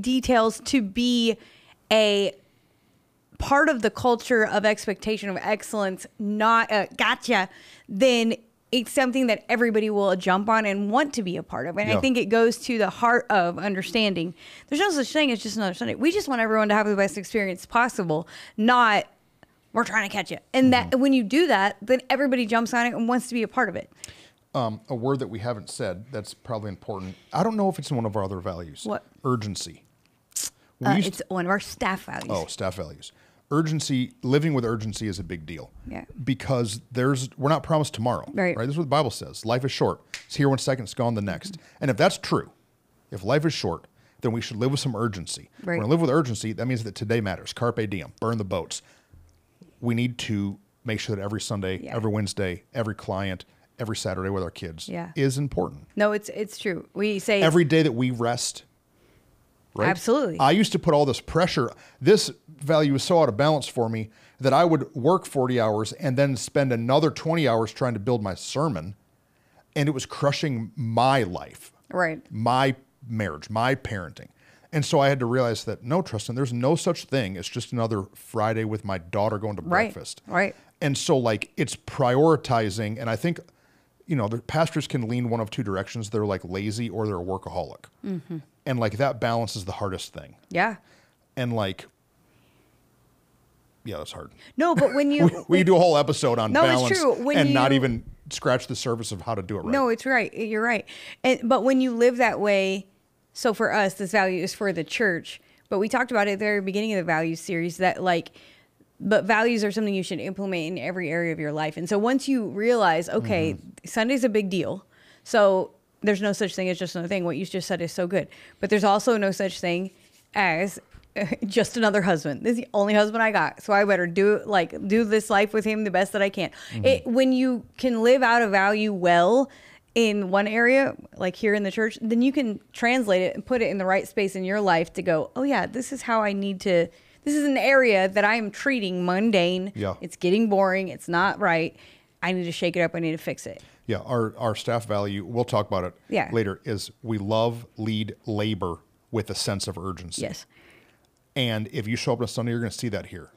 S2: details to be a part of the culture of expectation of excellence, not gotcha, then it's something that everybody will jump on and want to be a part of. And I think it goes to the heart of understanding there's no such thing as just another Sunday. We just want everyone to have the best experience possible, not we're trying to catch it. And that when you do that, then everybody jumps on it and wants to be a part of it.
S1: A word that we haven't said that's probably important. I don't know if it's in one of our other values.
S2: What?
S1: Urgency.
S2: It's one of our staff values.
S1: Oh, staff values. Urgency, living with urgency is a big deal.
S2: Yeah.
S1: Because we're not promised tomorrow.
S2: Right.
S1: This is what the Bible says. Life is short. It's here 1 second, it's gone the next. And if that's true, if life is short, then we should live with some urgency.
S2: Right.
S1: When I live with urgency, that means that today matters. Carpe diem, burn the boats. We need to make sure that every Sunday, every Wednesday, every client, every Saturday with our kids is important.
S2: No, it's true. We say
S1: every day that we rest. Right?
S2: Absolutely.
S1: I used to put all this pressure. This value was so out of balance for me that I would work 40 hours and then spend another 20 hours trying to build my sermon. And it was crushing my life.
S2: Right.
S1: My marriage, my parenting. And so I had to realize that, no, Tristan, there's no such thing as just another Friday with my daughter going to breakfast.
S2: Right.
S1: And so like it's prioritizing. And I think, the pastors can lean one of two directions. They're like lazy or they're a workaholic. Mm-hmm. And like that balance is the hardest thing.
S2: Yeah.
S1: And like, that's hard.
S2: No, but when you...
S1: we do a whole episode on balance
S2: it's true.
S1: and not even scratch the surface of how to do it right.
S2: No, it's right. You're right. But when you live that way, so for us, this value is for the church. But we talked about it at the very beginning of the values series that but values are something you should implement in every area of your life. And so once you realize, okay, Sunday's a big deal. So there's no such thing as just another thing. What you just said is so good. But there's also no such thing as just another husband. This is the only husband I got. So I better do this life with him the best that I can. When you can live out a value well in one area, like here in the church, then you can translate it and put it in the right space in your life to go, oh yeah, this is how I need to, this is an area that I am treating mundane.
S1: Yeah.
S2: It's getting boring. It's not right. I need to shake it up. I need to fix it.
S1: Yeah. Our staff value, we'll talk about it later, is we love, lead, labor with a sense of urgency.
S2: Yes.
S1: And if you show up on a Sunday, you're going to see that here.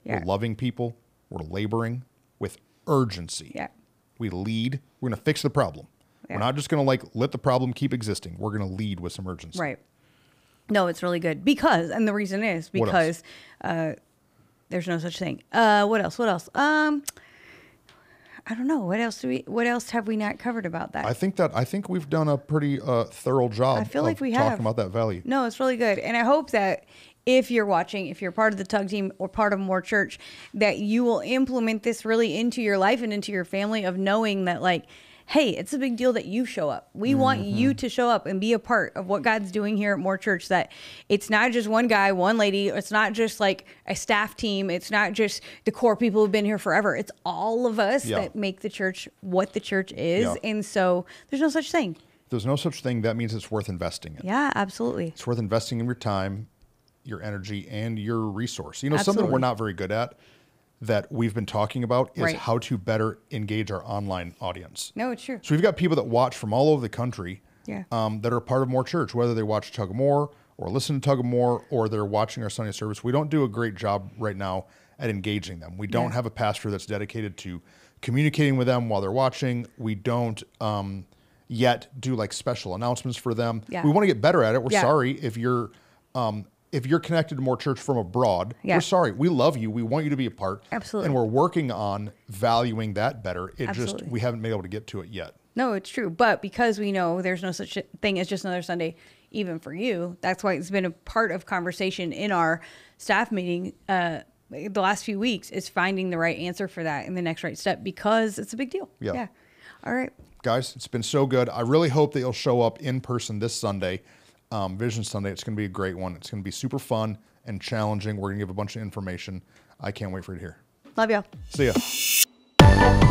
S2: Yeah.
S1: We're loving people. We're laboring with urgency.
S2: Yeah.
S1: We lead. We're going to fix the problem. Yeah. We're not just going to let the problem keep existing. We're going to lead with some urgency.
S2: Right. No, it's really good because, and the reason is because there's no such thing. What else? I don't know. What else have we not covered about that?
S1: I think we've done a pretty thorough job.
S2: I feel like we have
S1: talking about that value.
S2: No, it's really good. And I hope that if you're watching, if you're part of the Tug team or part of More Church, that you will implement this really into your life and into your family of knowing that, like, hey, it's a big deal that you show up. We want you to show up and be a part of what God's doing here at More Church, that it's not just one guy, one lady. It's not just like a staff team. It's not just the core people who've been here forever. It's all of us that make the church what the church is. Yeah. And so there's no such thing.
S1: If there's no such thing, that means it's worth investing in.
S2: Yeah, absolutely.
S1: It's worth investing in your time, your energy, and your resource. You know, something we're not very good at that we've been talking about is how to better engage our online audience.
S2: No, it's true.
S1: So we've got people that watch from all over the country that are part of More Church, whether they watch Tug of More or listen to Tug of More or they're watching our Sunday service. We don't do a great job right now at engaging them. We don't have a pastor that's dedicated to communicating with them while they're watching. We don't yet do like special announcements for them. Yeah. We want to get better at it. We're sorry if you're connected to More Church from abroad. We're sorry. We love you. We want you to be a part.
S2: Absolutely.
S1: And we're working on valuing that better. We haven't been able to get to it yet.
S2: No, it's true. But because we know there's no such thing as just another Sunday, even for you, that's why it's been a part of conversation in our staff meeting the last few weeks, is finding the right answer for that and the next right step, because it's a big deal. Yeah. All right.
S1: Guys, it's been so good. I really hope that you'll show up in person this Sunday. Vision Sunday. It's going to be a great one. It's going to be super fun and challenging. We're going to give a bunch of information. I can't wait for you to hear.
S2: Love y'all.
S1: See ya.